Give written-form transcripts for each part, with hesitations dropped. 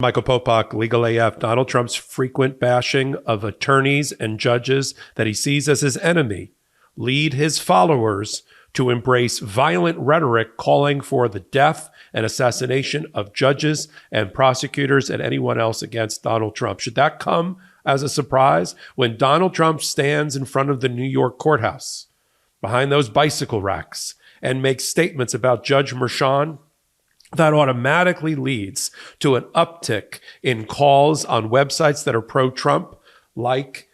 Michael Popak, Legal AF. Donald Trump's frequent bashing of attorneys and judges that he sees as his enemy lead his followers to embrace violent rhetoric calling for the death and assassination of judges and prosecutors and anyone else against Donald Trump. Should that come as a surprise? When Donald Trump stands in front of the New York courthouse behind those bicycle racks and makes statements about Judge Merchan, that automatically leads to an uptick in calls on websites that are pro-Trump, like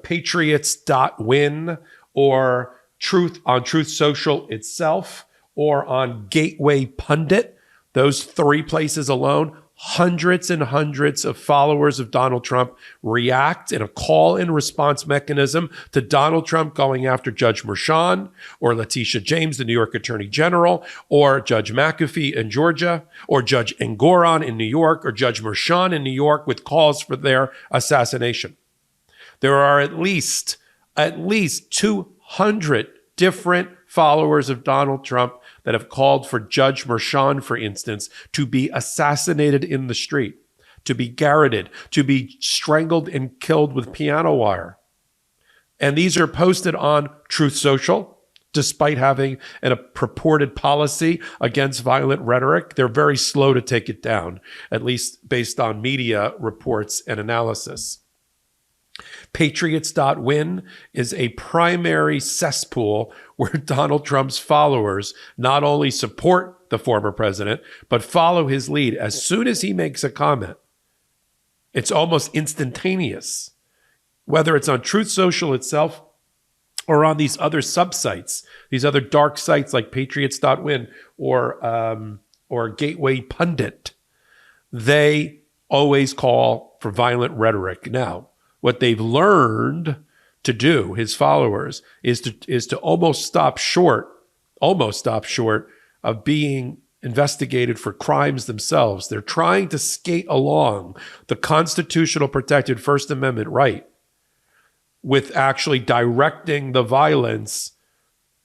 patriots.win or Truth Social itself, or on Gateway Pundit. Those three places alone, hundreds and hundreds of followers of Donald Trump react in a call and response mechanism to Donald Trump going after Judge Merchan or Letitia James, the New York Attorney General, or Judge McAfee in Georgia, or Judge Engoron in New York, or Judge Merchan in New York, with calls for their assassination. There are at least 200 different followers of Donald Trump that have called for Judge Merchan, for instance, to be assassinated in the street, to be garroted, to be strangled and killed with piano wire. And these are posted on Truth Social, despite having a purported policy against violent rhetoric. They're very slow to take it down, at least based on media reports and analysis. Patriots.win is a primary cesspool where Donald Trump's followers not only support the former president, but follow his lead. As soon as he makes a comment, it's almost instantaneous, whether it's on Truth Social itself or on these other subsites, these other dark sites like Patriots.win or Gateway Pundit. They always call for violent rhetoric. Now, what they've learned to do, his followers, is to almost stop short of being investigated for crimes themselves. They're trying to skate along the constitutional protected First Amendment right with actually directing the violence.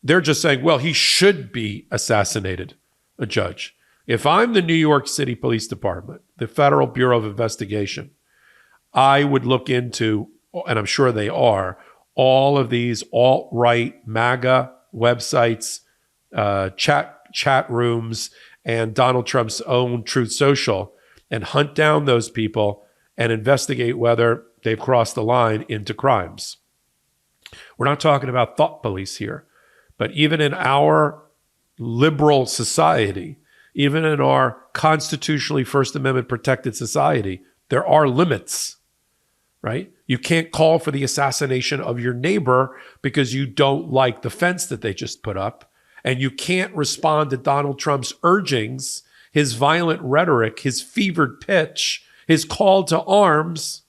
They're just saying, well, he should be assassinated, a judge. If I'm the New York City Police Department, the Federal Bureau of Investigation, I would look into, and I'm sure they are, all of these alt-right MAGA websites, chat rooms, and Donald Trump's own Truth Social, and hunt down those people and investigate whether they've crossed the line into crimes. We're not talking about thought police here, but even in our liberal society, even in our constitutionally First Amendment protected society, there are limits. Right? You can't call for the assassination of your neighbor because you don't like the fence that they just put up. And you can't respond to Donald Trump's urgings, his violent rhetoric, his fevered pitch, his call to arms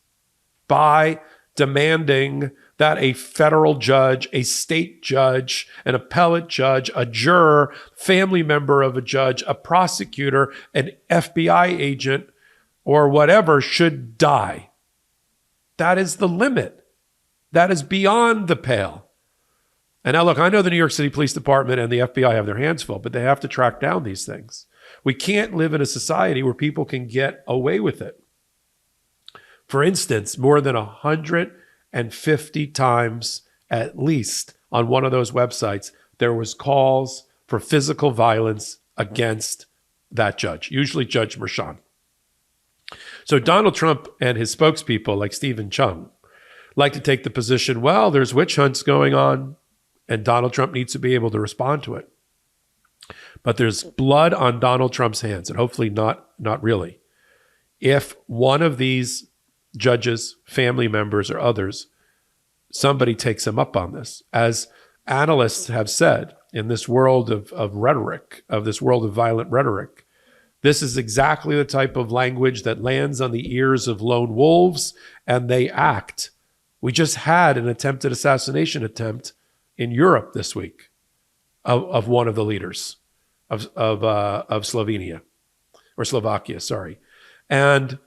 by demanding that a federal judge, a state judge, an appellate judge, a juror, family member of a judge, a prosecutor, an FBI agent, or whatever should die. That is the limit. That is beyond the pale. And now look, I know the New York City Police Department and the FBI have their hands full, but they have to track down these things. We can't live in a society where people can get away with it. For instance, more than 150 times at least on one of those websites, there was calls for physical violence against that judge, usually Judge Merchan. So Donald Trump and his spokespeople, like Stephen Chung, like to take the position, well, there's witch hunts going on, and Donald Trump needs to be able to respond to it. But there's blood on Donald Trump's hands, and hopefully not really. If one of these judges, family members, or others, somebody takes him up on this, as analysts have said, in this world of rhetoric, of this world of violent rhetoric, this is exactly the type of language that lands on the ears of lone wolves, and they act. We just had an attempted assassination attempt in Europe this week of one of the leaders of Slovenia, or Slovakia, sorry. And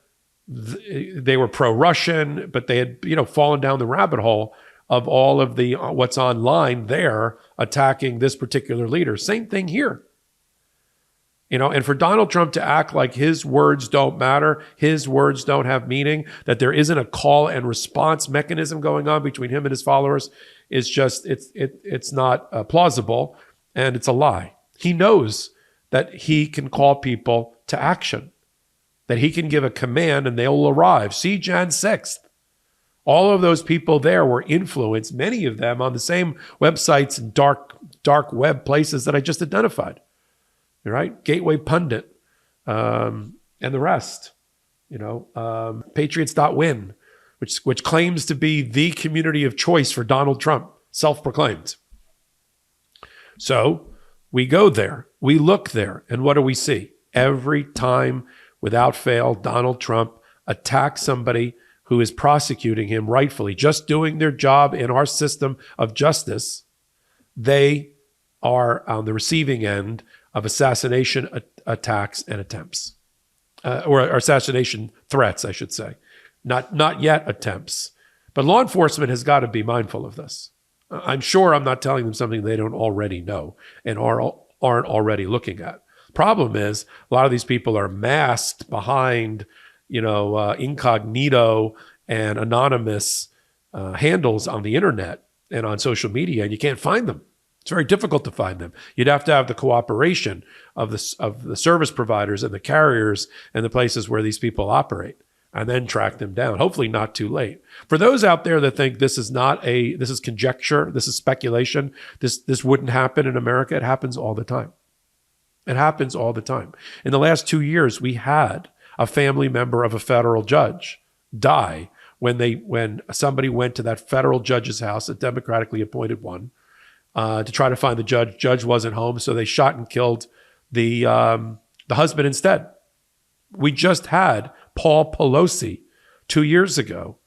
they were pro-Russian, but they had fallen down the rabbit hole of all of the what's online there attacking this particular leader. Same thing here. And for Donald Trump to act like his words don't matter, his words don't have meaning, that there isn't a call and response mechanism going on between him and his followers is just, it's not plausible, and it's a lie. He knows that he can call people to action, that he can give a command and they'll arrive. See Jan 6th. All of those people there were influenced, many of them on the same websites and dark web places that I just identified. Right? Gateway Pundit, and the rest, Patriots.win, which claims to be the community of choice for Donald Trump, self-proclaimed. So we go there, we look there, and what do we see? Every time, without fail, Donald Trump attacks somebody who is prosecuting him rightfully, just doing their job in our system of justice. They are on the receiving end of assassination attacks and attempts, or assassination threats, I should say. Not yet attempts. But law enforcement has got to be mindful of this. I'm sure I'm not telling them something they don't already know and aren't already looking at. Problem is, a lot of these people are masked behind, incognito and anonymous handles on the internet and on social media, and you can't find them. It's very difficult to find them. You'd have to have the cooperation of the service providers and the carriers and the places where these people operate, and then track them down. Hopefully not too late. For those out there that think this is conjecture, this is speculation, this wouldn't happen in America, it happens all the time. It happens all the time. In the last 2 years, we had a family member of a federal judge die when somebody went to that federal judge's house, a democratically appointed one, to try to find the judge. Judge wasn't home, so they shot and killed the husband instead. We just had Paul Pelosi 2 years ago,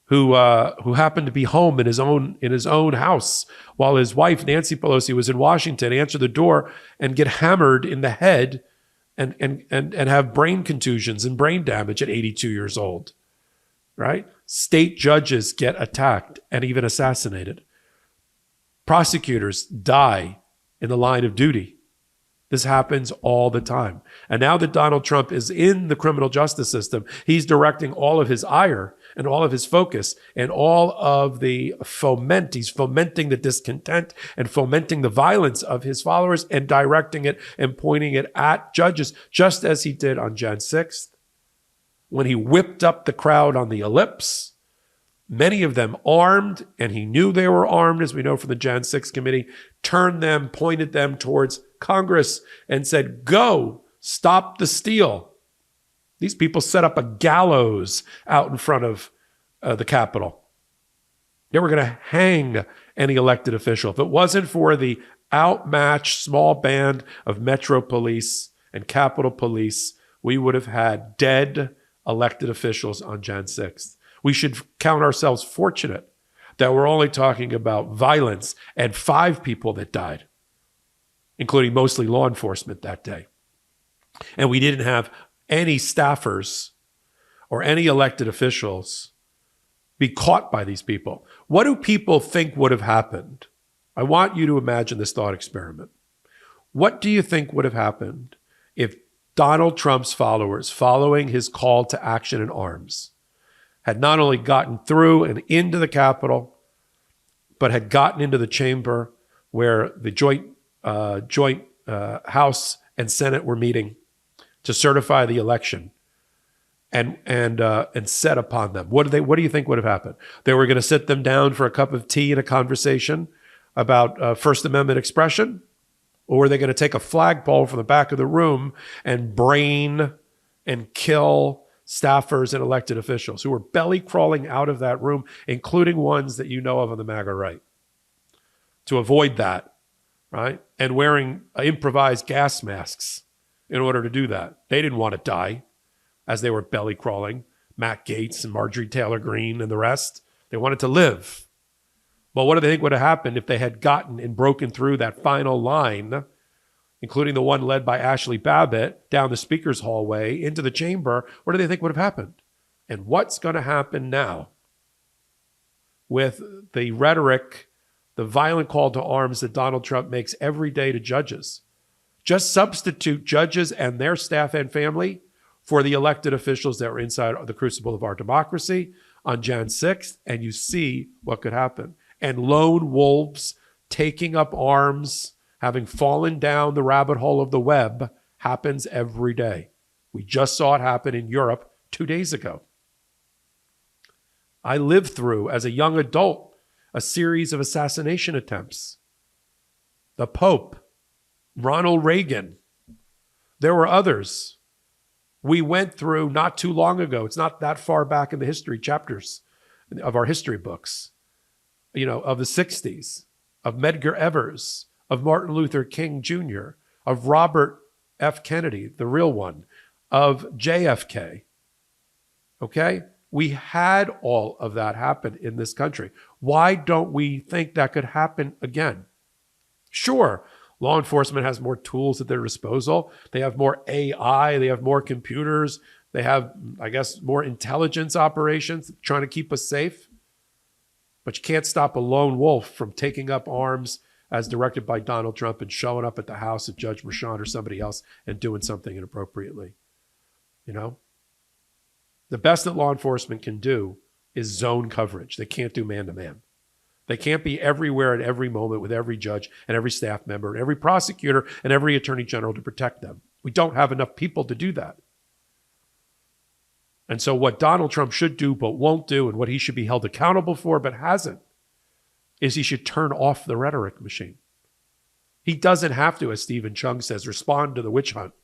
who happened to be home in his own house while his wife Nancy Pelosi was in Washington, answer the door and get hammered in the head and have brain contusions and brain damage at 82 years old. Right? State judges get attacked and even assassinated. Prosecutors die in the line of duty. This happens all the time. And now that Donald Trump is in the criminal justice system, he's directing all of his ire and all of his focus and all of the he's fomenting the discontent and fomenting the violence of his followers and directing it and pointing it at judges, just as he did on Jan 6th, when he whipped up the crowd on the ellipse, many of them armed, and he knew they were armed, as we know from the Jan 6 committee, pointed them towards Congress and said, "Go, stop the steal." These people set up a gallows out in front of the Capitol. They were going to hang any elected official. If it wasn't for the outmatched small band of Metro Police and Capitol Police, we would have had dead elected officials on Jan 6th. We should count ourselves fortunate that we're only talking about violence and 5 people that died, including mostly law enforcement that day. And we didn't have any staffers or any elected officials be caught by these people. What do people think would have happened? I want you to imagine this thought experiment. What do you think would have happened if Donald Trump's followers, following his call to action in arms, had not only gotten through and into the Capitol, but had gotten into the chamber where the joint House and Senate were meeting to certify the election, and set upon them? What do you think would have happened? They were going to sit them down for a cup of tea and a conversation about First Amendment expression, or were they going to take a flagpole from the back of the room and brain and kill staffers and elected officials who were belly crawling out of that room, including ones that you know of on the MAGA right, to avoid that, right? And wearing improvised gas masks in order to do that. They didn't want to die as they were belly crawling. Matt Gaetz and Marjorie Taylor Greene and the rest, they wanted to live. Well, what do they think would have happened if they had gotten and broken through that final line, including the one led by Ashley Babbitt, down the speaker's hallway into the chamber? What do they think would have happened? And what's going to happen now with the rhetoric, the violent call to arms that Donald Trump makes every day to judges? Just substitute judges and their staff and family for the elected officials that were inside the crucible of our democracy on Jan 6th, and you see what could happen. And lone wolves taking up arms, having fallen down the rabbit hole of the web, happens every day. We just saw it happen in Europe 2 days ago. I lived through, as a young adult, a series of assassination attempts. The Pope, Ronald Reagan. There were others. We went through not too long ago. It's not that far back in the history chapters of our history books, of the 60s, of Medgar Evers, of Martin Luther King Jr., of Robert F. Kennedy, the real one, of JFK. Okay? We had all of that happen in this country. Why don't we think that could happen again? Sure, law enforcement has more tools at their disposal. They have more AI. They have more computers. They have, I guess, more intelligence operations trying to keep us safe. But you can't stop a lone wolf from taking up arms as directed by Donald Trump and showing up at the house of Judge Merchan or somebody else and doing something inappropriately. The best that law enforcement can do is zone coverage. They can't do man-to-man. They can't be everywhere at every moment with every judge and every staff member and every prosecutor and every attorney general to protect them. We don't have enough people to do that. And so what Donald Trump should do but won't do, and what he should be held accountable for but hasn't, is he should turn off the rhetoric machine. He doesn't have to, as Stephen Chung says, respond to the witch hunt.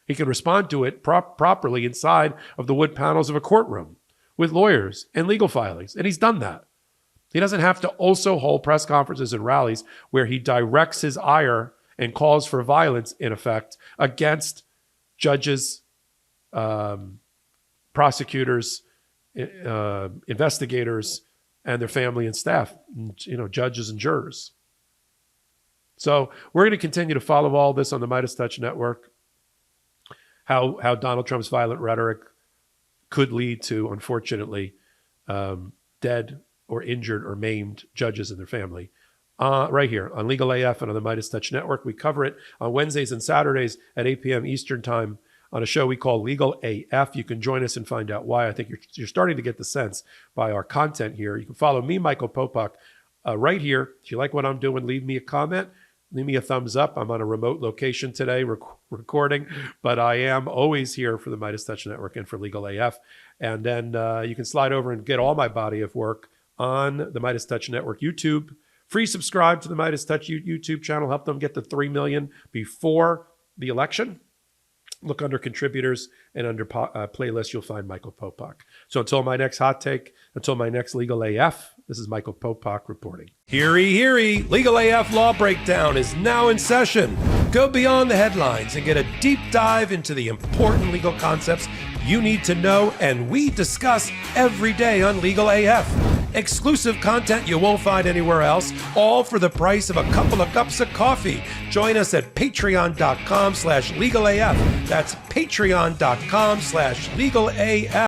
He can respond to it properly inside of the wood panels of a courtroom with lawyers and legal filings, and he's done that. He doesn't have to also hold press conferences and rallies where he directs his ire and calls for violence, in effect, against judges, prosecutors, investigators, and their family and staff, judges and jurors. So we're going to continue to follow all this on the MeidasTouch Network, how Donald Trump's violent rhetoric could lead to, unfortunately, dead or injured or maimed judges and their family. Right here on Legal AF and on the MeidasTouch Network. We cover it on Wednesdays and Saturdays at 8 p.m. Eastern Time on a show we call Legal AF. You can join us and find out why. I think you're starting to get the sense by our content here. You can follow me, Michael Popak, right here. If you like what I'm doing, leave me a comment. Leave me a thumbs up. I'm on a remote location today recording, but I am always here for the MeidasTouch Network and for Legal AF. And then you can slide over and get all my body of work on the MeidasTouch Network YouTube. Free subscribe to the MeidasTouch YouTube channel. Help them get to 3 million before the election. Look under contributors and under playlists, you'll find Michael Popak. So until my next hot take, until my next Legal AF, this is Michael Popak reporting. Heary, heary, Legal AF Law Breakdown is now in session. Go beyond the headlines and get a deep dive into the important legal concepts you need to know, and we discuss every day on Legal AF. Exclusive content you won't find anywhere else, all for the price of a couple of cups of coffee. Join us at patreon.com/legalaf. That's patreon.com/legalaf.